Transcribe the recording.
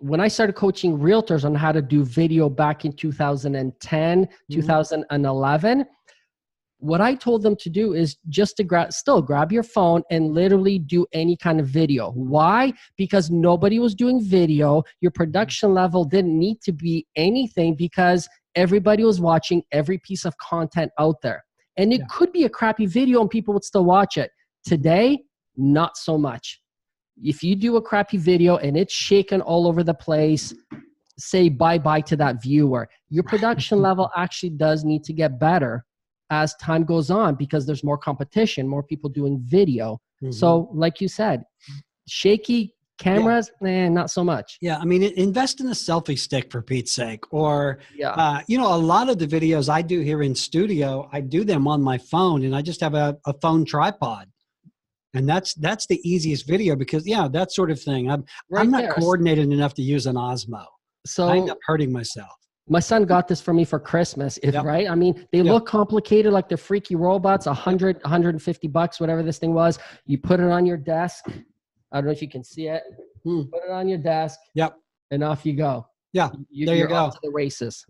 when I started coaching realtors on how to do video back in 2010, 2011, what I told them to do is just to still grab your phone and literally do any kind of video. Why? Because nobody was doing video. Your production level didn't need to be anything because everybody was watching every piece of content out there. And it could be a crappy video and people would still watch it. Today, not so much. If you do a crappy video and it's shaking all over the place, say bye-bye to that viewer. Your production level actually does need to get better as time goes on because there's more competition, more people doing video. So like you said, shaky cameras, not so much. Yeah, I mean, invest in a selfie stick for Pete's sake. Or, you know, a lot of the videos I do here in studio, I do them on my phone and I just have a phone tripod. And that's the easiest video because, that sort of thing. I'm not coordinated enough to use an Osmo. So I end up hurting myself. My son got this for me for Christmas, right? I mean, they look complicated, like they're freaky robots, $100, $150, whatever this thing was. You put it on your desk. I don't know if you can see it. Put it on your desk. And off you go. There you go. Off to the races.